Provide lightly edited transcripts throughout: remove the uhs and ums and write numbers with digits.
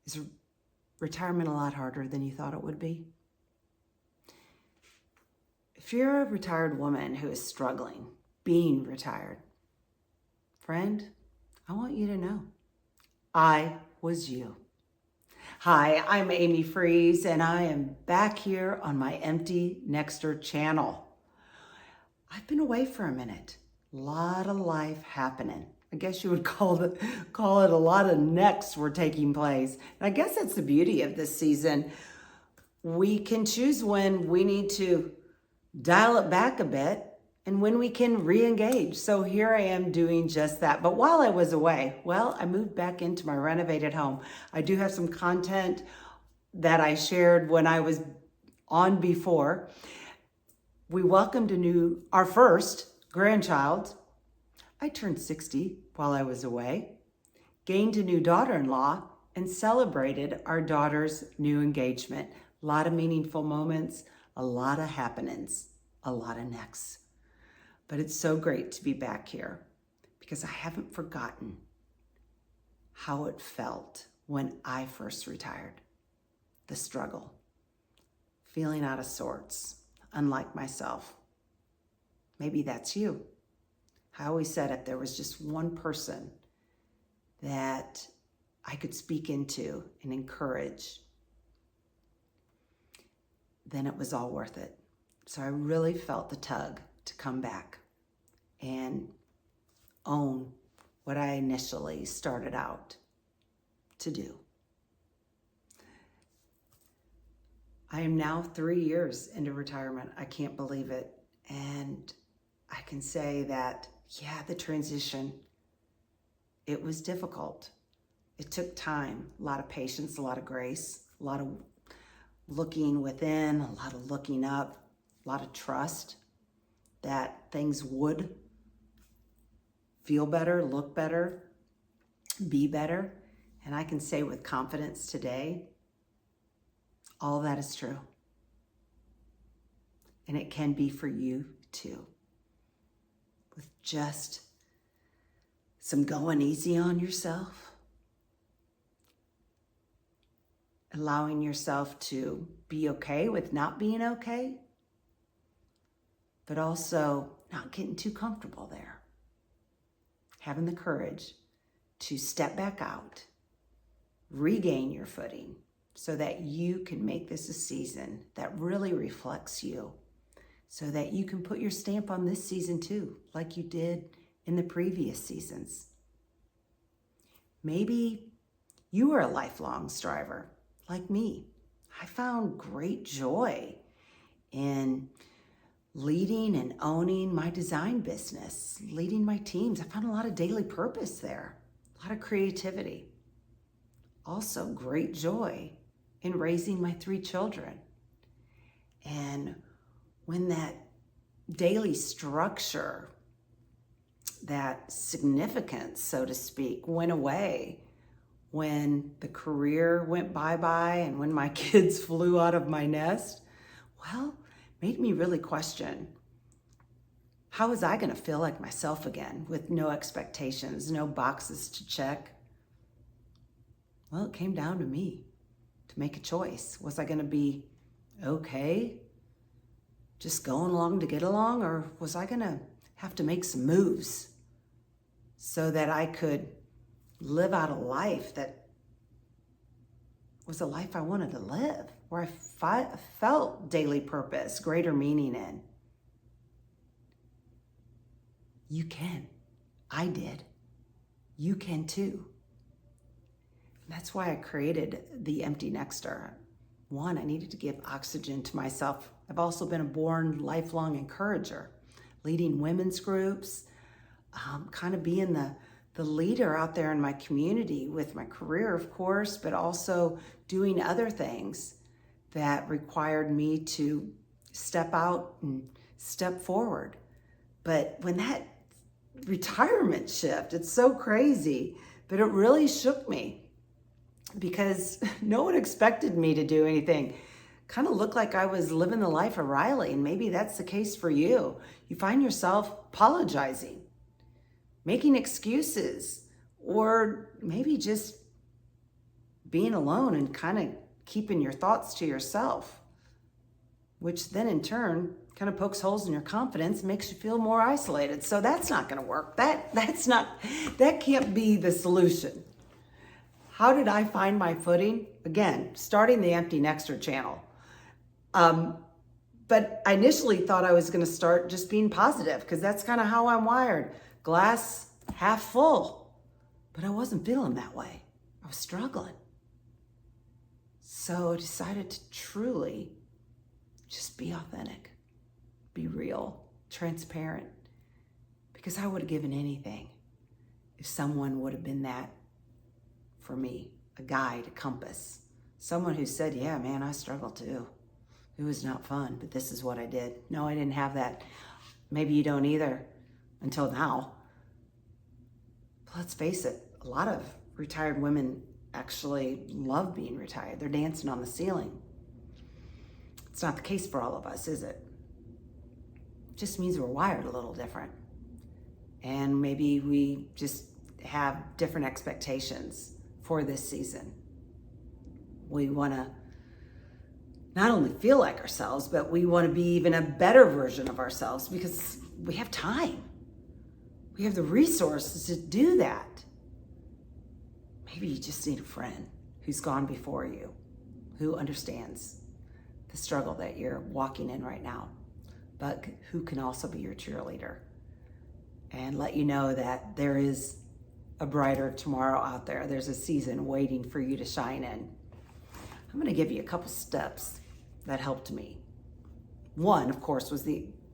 Is retirement a lot harder than you thought it would be? If you're a retired woman who is struggling being retired, friend, I want you to know I was you. Hi, I'm Amy Freeze, and I am back here on my Empty Nexter channel. I've been away for a minute. A lot of life happening. I guess you would call it a lot of necks were taking place. And I guess that's the beauty of this season. We can choose when we need to dial it back a bit and when we can re-engage. So here I am doing just that. But while I was away, well, I moved back into my renovated home. I do have some content that I shared when I was on before. We welcomed our first grandchild. I turned 60 while I was away, gained a new daughter-in-law, and celebrated our daughter's new engagement. A lot of meaningful moments, a lot of happenings, a lot of necks. But it's so great to be back here because I haven't forgotten how it felt when I first retired. The struggle, feeling out of sorts, unlike myself. Maybe that's you. I always said if there was just one person that I could speak into and encourage, then it was all worth it. So I really felt the tug to come back and own what I initially started out to do. I am now 3 years into retirement. I can't believe it. And I can say that, yeah, the transition, it was difficult. It took time, a lot of patience, a lot of grace, a lot of looking within, a lot of looking up, a lot of trust that things would feel better, look better, be better. And I can say with confidence today, all that is true. And it can be for you too. With just some going easy on yourself, allowing yourself to be okay with not being okay, but also not getting too comfortable there. Having the courage to step back out, regain your footing so that you can make this a season that really reflects you, so that you can put your stamp on this season too, like you did in the previous seasons. Maybe you are a lifelong striver like me. I found great joy in leading and owning my design business, leading my teams. I found a lot of daily purpose there, a lot of creativity. Also great joy in raising my 3 children. And when that daily structure, that significance, so to speak, went away, when the career went bye-bye and when my kids flew out of my nest, well, made me really question, how was I going to feel like myself again with no expectations, no boxes to check? Well, it came down to me to make a choice. Was I going to be okay, just going along to get along, or was I going to have to make some moves so that I could live out a life that was a life I wanted to live, where I felt daily purpose, greater meaning in? You can. I did. You can too. That's why I created the Empty Nexter. One, I needed to give oxygen to myself. I've also been a born lifelong encourager, leading women's groups, kind of being the leader out there in my community with my career, of course, but also doing other things that required me to step out and step forward. But when that retirement shift, it's so crazy, but it really shook me because no one expected me to do anything. Kind of looked like I was living the life of Riley, and maybe that's the case for you. You find yourself apologizing, making excuses, or maybe just being alone and kind of keeping your thoughts to yourself, which then in turn kind of pokes holes in your confidence, makes you feel more isolated. So that's not going to work. That can't be the solution. How did I find my footing? Again, starting the Empty Nester channel. But I initially thought I was going to start just being positive because that's kind of how I'm wired. Glass half full. But I wasn't feeling that way. I was struggling. So I decided to truly just be authentic, be real, transparent, because I would have given anything if someone would have been that for me, a guide, a compass, someone who said, yeah, man, I struggle too. It was not fun, but this is what I did. No, I didn't have that. Maybe you don't either until now. But let's face it, a lot of retired women actually love being retired. They're dancing on the ceiling. It's not the case for all of us, is it? It just means we're wired a little different. And maybe we just have different expectations for this season. We want to not only feel like ourselves, but we want to be even a better version of ourselves because we have time. We have the resources to do that. Maybe you just need a friend who's gone before you, who understands the struggle that you're walking in right now, but who can also be your cheerleader and let you know that there is a brighter tomorrow out there. There's a season waiting for you to shine in. I'm going to give you a couple steps that helped me. One, of course, was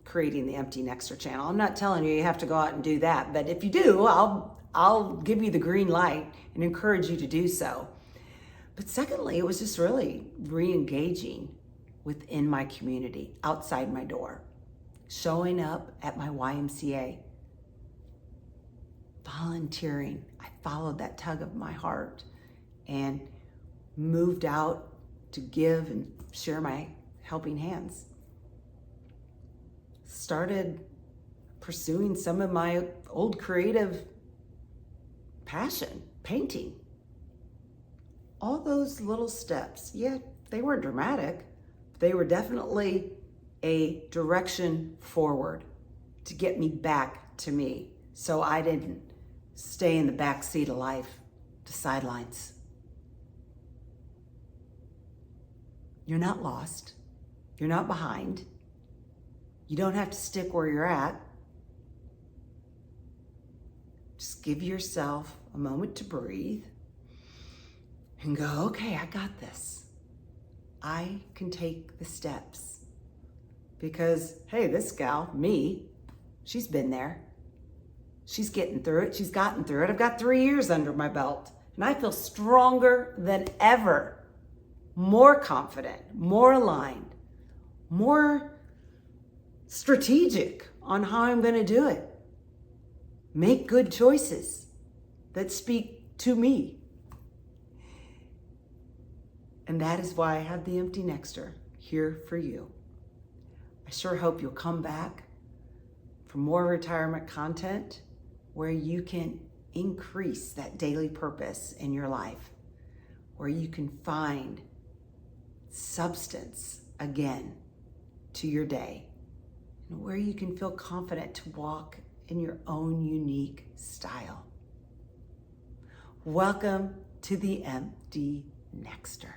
creating the Empty Nester channel. I'm not telling you have to go out and do that, but if you do, I'll give you the green light and encourage you to do so. But secondly, it was just really re-engaging within my community, outside my door, showing up at my YMCA, volunteering. I followed that tug of my heart and moved out to give and share my helping hands. Started pursuing some of my old creative passion, painting. All those little steps, yeah, they weren't dramatic. They were definitely a direction forward to get me back to me so I didn't stay in the back seat of life, the sidelines. You're not lost. You're not behind. You don't have to stick where you're at. Just give yourself a moment to breathe and go, okay, I got this. I can take the steps. Because, hey, this gal, me, she's been there. She's getting through it. She's gotten through it. I've got 3 years under my belt, and I feel stronger than ever. More confident, more aligned, more strategic on how I'm going to do it. Make good choices that speak to me. And that is why I have the Empty Nester here for you. I sure hope you'll come back for more retirement content where you can increase that daily purpose in your life, where you can find substance again to your day, and where you can feel confident to walk in your own unique style. Welcome to the Empty Nester.